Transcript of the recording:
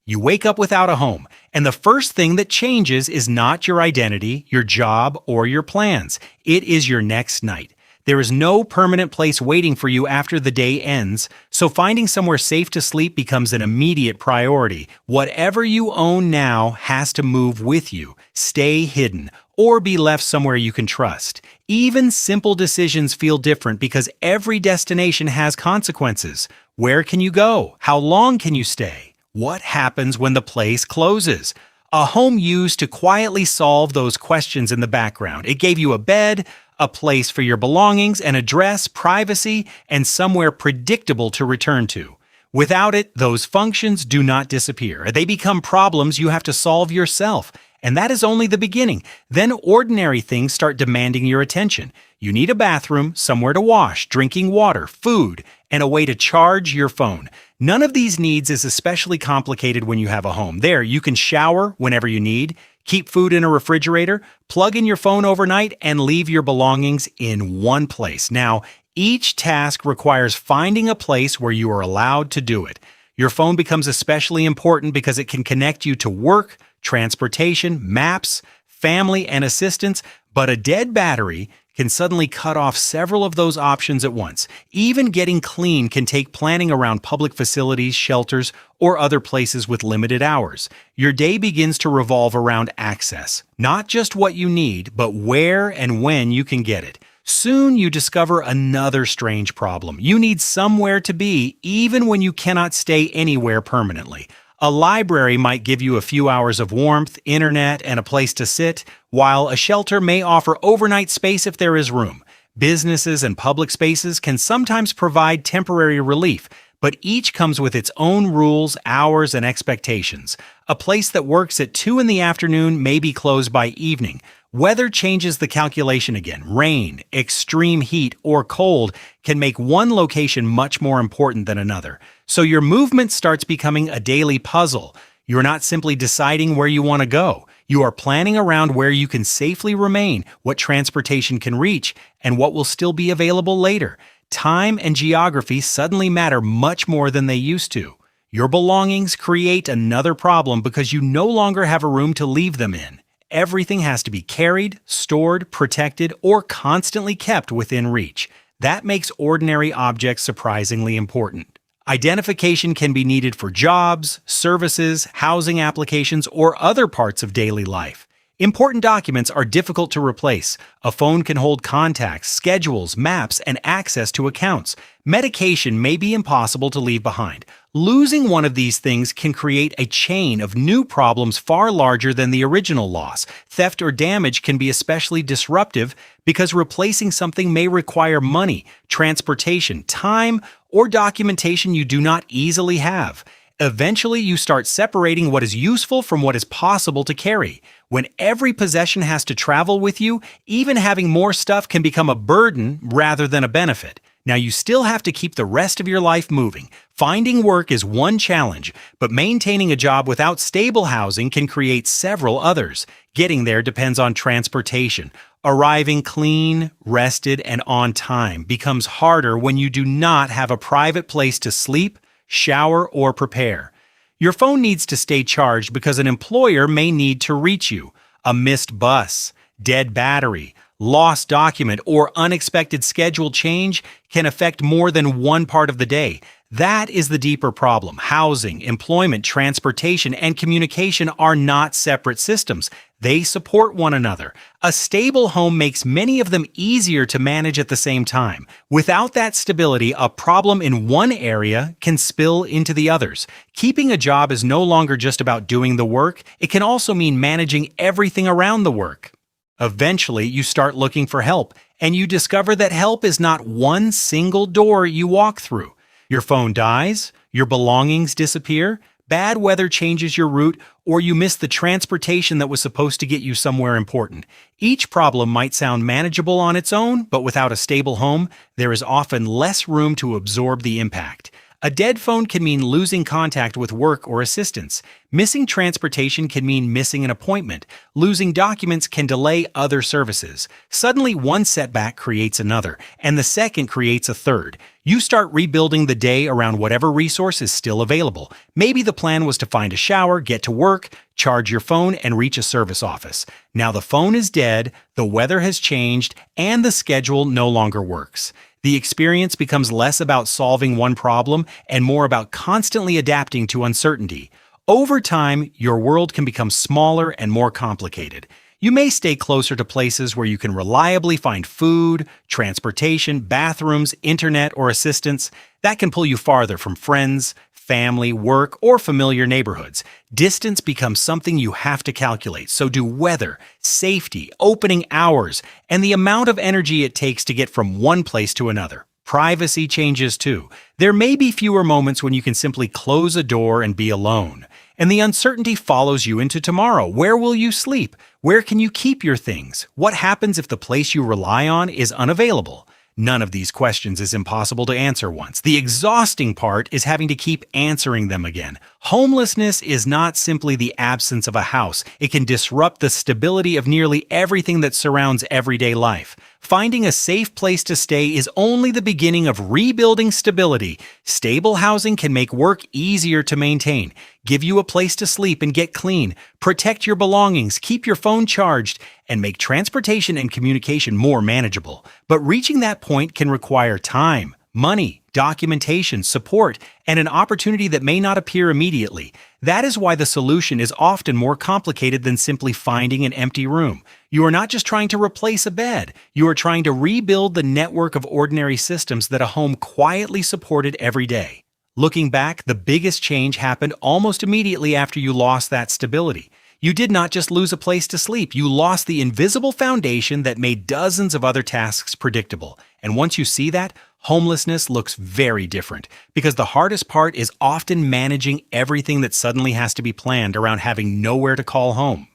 You wake up without a home, and the first thing that changes is not your identity, your job, or your plans. It is your next night. There is no permanent place waiting for you after the day ends, so finding somewhere safe to sleep becomes an immediate priority. Whatever you own now has to move with you, stay hidden, or be left somewhere you can trust. Even simple decisions feel different because every destination has consequences. Where can you go? How long can you stay? What happens when the place closes? A home used to quietly solve those questions in the background. It gave you a bed, a place for your belongings, an address, privacy, and somewhere predictable to return to. Without it, those functions do not disappear. They become problems you have to solve yourself. And that is only the beginning. Then ordinary things start demanding your attention. You need a bathroom, somewhere to wash, drinking water, food, and a way to charge your phone. None of these needs is especially complicated when you have a home. There, you can shower whenever you need, keep food in a refrigerator, plug in your phone overnight, and leave your belongings in one place. Now, each task requires finding a place where you are allowed to do it. Your phone becomes especially important because it can connect you to work, transportation, maps, family, and assistance, but a dead battery can suddenly cut off several of those options at once. Even getting clean can take planning around public facilities, shelters, or other places with limited hours. Your day begins to revolve around access, not just what you need, but where and when you can get it. Soon you discover another strange problem. You need somewhere to be, even when you cannot stay anywhere permanently. A library might give you a few hours of warmth, internet, and a place to sit, while a shelter may offer overnight space if there is room. Businesses and public spaces can sometimes provide temporary relief, but each comes with its own rules, hours, and expectations. A place that works at 2 in the afternoon may be closed by evening. Weather changes the calculation again. Rain, extreme heat, or cold can make one location much more important than another. So your movement starts becoming a daily puzzle. You're not simply deciding where you want to go. You are planning around where you can safely remain, what transportation can reach, and what will still be available later. Time and geography suddenly matter much more than they used to. Your belongings create another problem because you no longer have a room to leave them in. Everything has to be carried, stored, protected, or constantly kept within reach. That makes ordinary objects surprisingly important. Identification can be needed for jobs, services, housing applications, or other parts of daily life. Important documents are difficult to replace. A phone can hold contacts, schedules, maps, and access to accounts. Medication may be impossible to leave behind. Losing one of these things can create a chain of new problems far larger than the original loss. Theft or damage can be especially disruptive because replacing something may require money, transportation, time, or documentation you do not easily have. Eventually, you start separating what is useful from what is possible to carry. When every possession has to travel with you, even having more stuff can become a burden rather than a benefit. Now, you still have to keep the rest of your life moving. Finding work is one challenge, but maintaining a job without stable housing can create several others. Getting there depends on transportation. Arriving clean, rested, and on time becomes harder when you do not have a private place to sleep, shower, or prepare. Your phone needs to stay charged because an employer may need to reach you. A missed bus, dead battery, lost document, or unexpected schedule change can affect more than one part of the day. That is the deeper problem. Housing, employment, transportation, and communication are not separate systems. They support one another. A stable home makes many of them easier to manage at the same time. Without that stability, a problem in one area can spill into the others. Keeping a job is no longer just about doing the work. It can also mean managing everything around the work. Eventually, you start looking for help, and you discover that help is not one single door you walk through. Your phone dies, your belongings disappear, bad weather changes your route, or you miss the transportation that was supposed to get you somewhere important. Each problem might sound manageable on its own, but without a stable home, there is often less room to absorb the impact. A dead phone can mean losing contact with work or assistance. Missing transportation can mean missing an appointment. Losing documents can delay other services. Suddenly, one setback creates another, and the second creates a third. You start rebuilding the day around whatever resource is still available. Maybe the plan was to find a shower, get to work, charge your phone, and reach a service office. Now the phone is dead, the weather has changed, and the schedule no longer works. The experience becomes less about solving one problem and more about constantly adapting to uncertainty. Over time, your world can become smaller and more complicated. You may stay closer to places where you can reliably find food, transportation, bathrooms, internet, or assistance. That can pull you farther from friends, family, work, or familiar neighborhoods. Distance becomes something you have to calculate, so do weather, safety, opening hours, and the amount of energy it takes to get from one place to another. Privacy changes too. There may be fewer moments when you can simply close a door and be alone. And the uncertainty follows you into tomorrow. Where will you sleep? Where can you keep your things? What happens if the place you rely on is unavailable? None of these questions is impossible to answer once. The exhausting part is having to keep answering them again. Homelessness is not simply the absence of a house. It can disrupt the stability of nearly everything that surrounds everyday life. Finding a safe place to stay is only the beginning of rebuilding stability. Stable housing can make work easier to maintain, give you a place to sleep and get clean, protect your belongings, keep your phone charged, and make transportation and communication more manageable. But reaching that point can require time, money, documentation, support, and an opportunity that may not appear immediately. That is why the solution is often more complicated than simply finding an empty room. You are not just trying to replace a bed. You are trying to rebuild the network of ordinary systems that a home quietly supported every day. Looking back, the biggest change happened almost immediately after you lost that stability. You did not just lose a place to sleep, you lost the invisible foundation that made dozens of other tasks predictable. And once you see that, homelessness looks very different, because the hardest part is often managing everything that suddenly has to be planned around having nowhere to call home.